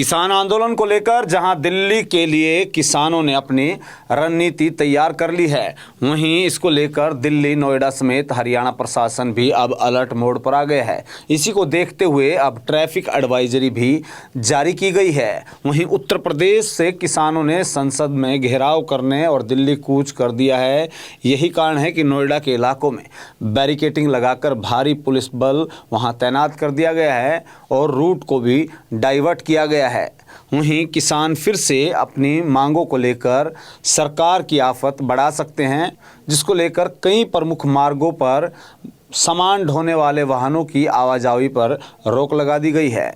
किसान आंदोलन को लेकर जहां दिल्ली के लिए किसानों ने अपनी रणनीति तैयार कर ली है, वहीं इसको लेकर दिल्ली, नोएडा समेत हरियाणा प्रशासन भी अब अलर्ट मोड पर आ गया है। इसी को देखते हुए अब ट्रैफिक एडवाइजरी भी जारी की गई है। वहीं उत्तर प्रदेश से किसानों ने संसद में घेराव करने और दिल्ली कूच कर दिया है। यही कारण है कि नोएडा के इलाकों में बैरिकेडिंग लगाकर भारी पुलिस बल वहां तैनात कर दिया गया है और रूट को भी डाइवर्ट किया गया है। वहीं किसान फिर से अपनी मांगों को लेकर सरकार की आफत बढ़ा सकते हैं, जिसको लेकर कई प्रमुख मार्गों पर सामान ढोने वाले वाहनों की आवाजाही पर रोक लगा दी गई है।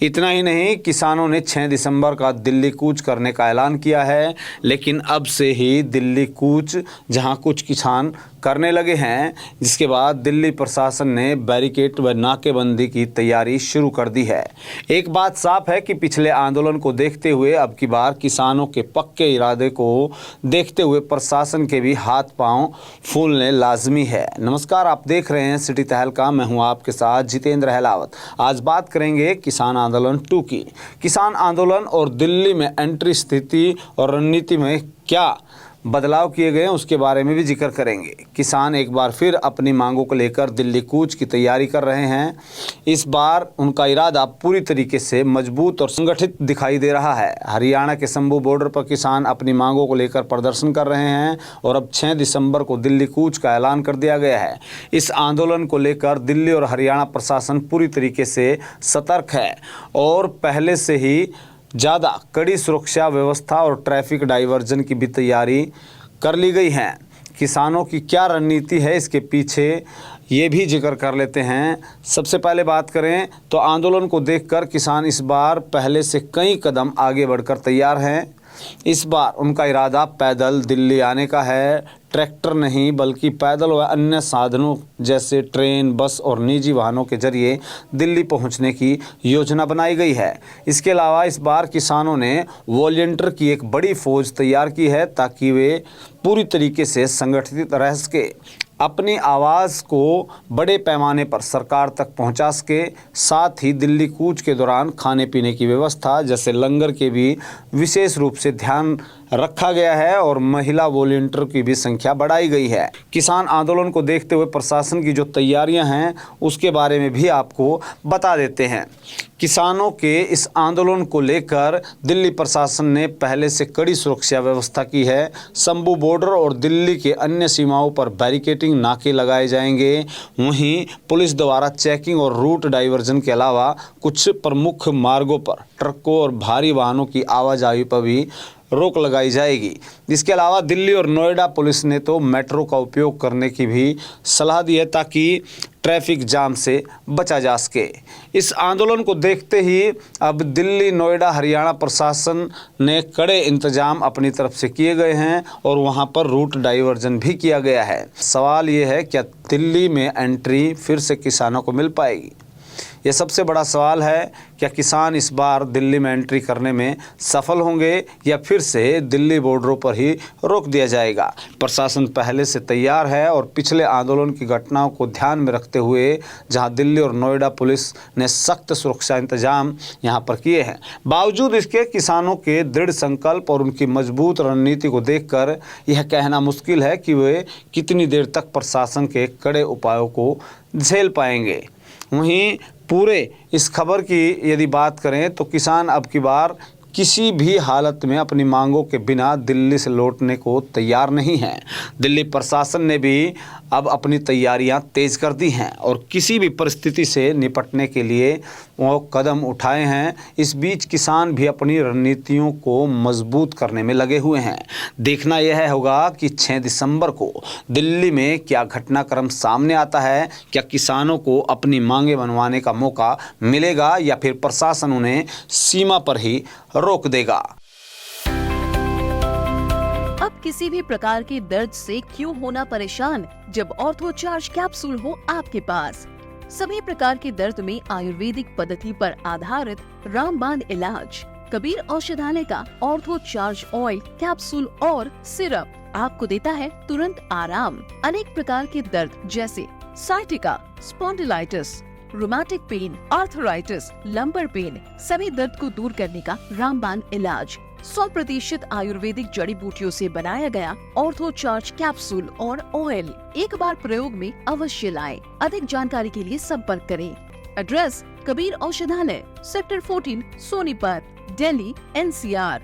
इतना ही नहीं, किसानों ने 6 दिसंबर का दिल्ली कूच करने का ऐलान किया है, लेकिन अब से ही दिल्ली कूच जहां कुछ किसान करने लगे हैं, जिसके बाद दिल्ली प्रशासन ने बैरिकेड व नाकेबंदी की तैयारी शुरू कर दी है। एक बात साफ है कि पिछले आंदोलन को देखते हुए अब की बार किसानों के पक्के इरादे को देखते हुए प्रशासन के भी हाथ पांव फूलने लाजमी है। नमस्कार, आप देख रहे हैं सिटी तहलका। मैं हूं आपके साथ जितेंद्र अहलावत। आज बात करेंगे किसान आंदोलन 2 की। किसान आंदोलन और दिल्ली में एंट्री स्थिति और रणनीति में क्या बदलाव किए गए हैं, उसके बारे में भी जिक्र करेंगे। किसान एक बार फिर अपनी मांगों को लेकर दिल्ली कूच की तैयारी कर रहे हैं। इस बार उनका इरादा पूरी तरीके से मजबूत और संगठित दिखाई दे रहा है। हरियाणा के शंभू बॉर्डर पर किसान अपनी मांगों को लेकर प्रदर्शन कर रहे हैं और अब 6 दिसंबर को दिल्ली कूच का ऐलान कर दिया गया है। इस आंदोलन को लेकर दिल्ली और हरियाणा प्रशासन पूरी तरीके से सतर्क है और पहले से ही ज़्यादा कड़ी सुरक्षा व्यवस्था और ट्रैफिक डाइवर्जन की भी तैयारी कर ली गई है। किसानों की क्या रणनीति है, इसके पीछे ये भी जिक्र कर लेते हैं। सबसे पहले बात करें तो आंदोलन को देखकर किसान इस बार पहले से कई कदम आगे बढ़कर तैयार हैं। इस बार उनका इरादा पैदल दिल्ली आने का है। ट्रैक्टर नहीं बल्कि पैदल व अन्य साधनों जैसे ट्रेन, बस और निजी वाहनों के जरिए दिल्ली पहुंचने की योजना बनाई गई है। इसके अलावा इस बार किसानों ने वॉलंटियर की एक बड़ी फौज तैयार की है ताकि वे पूरी तरीके से संगठित रह सके, अपनी आवाज़ को बड़े पैमाने पर सरकार तक पहुंचा सके। साथ ही दिल्ली कूच के दौरान खाने पीने की व्यवस्था जैसे लंगर के भी विशेष रूप से ध्यान रखा गया है और महिला वॉलंटियर की भी संख्या बढ़ाई गई है। किसान आंदोलन को देखते हुए प्रशासन की जो तैयारियां हैं उसके बारे में भी आपको बता देते हैं। किसानों के इस आंदोलन को लेकर दिल्ली प्रशासन ने पहले से कड़ी सुरक्षा व्यवस्था की है। शंभू बॉर्डर और दिल्ली के अन्य सीमाओं पर बैरिकेडिंग नाके लगाए जाएंगे। वहीं पुलिस द्वारा चेकिंग और रूट डाइवर्जन के अलावा कुछ प्रमुख मार्गों पर ट्रकों और भारी वाहनों की आवाजाही पर भी रोक लगाई जाएगी। इसके अलावा दिल्ली और नोएडा पुलिस ने तो मेट्रो का उपयोग करने की भी सलाह दी है ताकि ट्रैफिक जाम से बचा जा सके। इस आंदोलन को देखते ही अब दिल्ली, नोएडा, हरियाणा प्रशासन ने कड़े इंतजाम अपनी तरफ से किए गए हैं और वहां पर रूट डाइवर्जन भी किया गया है। सवाल ये है, क्या दिल्ली में एंट्री फिर से किसानों को मिल पाएगी? यह सबसे बड़ा सवाल है। क्या किसान इस बार दिल्ली में एंट्री करने में सफल होंगे या फिर से दिल्ली बॉर्डरों पर ही रोक दिया जाएगा? प्रशासन पहले से तैयार है और पिछले आंदोलन की घटनाओं को ध्यान में रखते हुए जहां दिल्ली और नोएडा पुलिस ने सख्त सुरक्षा इंतजाम यहां पर किए हैं, बावजूद इसके किसानों के दृढ़ संकल्प और उनकी मजबूत रणनीति को देखकर यह कहना मुश्किल है कि वे कितनी देर तक प्रशासन के कड़े उपायों को झेल पाएंगे। वहीं पूरे इस खबर की यदि बात करें तो किसान अब की बार किसी भी हालत में अपनी मांगों के बिना दिल्ली से लौटने को तैयार नहीं हैं। दिल्ली प्रशासन ने भी अब अपनी तैयारियां तेज कर दी हैं और किसी भी परिस्थिति से निपटने के लिए वो कदम उठाए हैं। इस बीच किसान भी अपनी रणनीतियों को मजबूत करने में लगे हुए हैं। देखना यह होगा कि 6 दिसंबर को दिल्ली में क्या घटनाक्रम सामने आता है। क्या किसानों को अपनी मांगें मनवाने का मौका मिलेगा या फिर प्रशासन उन्हें सीमा पर ही रोक देगा? अब किसी भी प्रकार के दर्द से क्यों होना परेशान, जब ऑर्थो चार्ज कैप्सूल हो आपके पास। सभी प्रकार के दर्द में आयुर्वेदिक पद्धति पर आधारित रामबाण इलाज। कबीर औषधालय का ऑर्थो चार्ज ऑयल, कैप्सूल और सिरप आपको देता है तुरंत आराम। अनेक प्रकार के दर्द जैसे sciatica, spondylitis, rheumatic pain, arthritis, lumbar pain, सभी दर्द को दूर करने का रामबाण इलाज 100% आयुर्वेदिक जड़ी बूटियों से बनाया गया ऑर्थो चार्ज कैप्सूल और ऑयल एक बार प्रयोग में अवश्य लाएं। अधिक जानकारी के लिए संपर्क करें। एड्रेस: कबीर औषधालय, सेक्टर 14, सोनीपत, दिल्ली, NCR।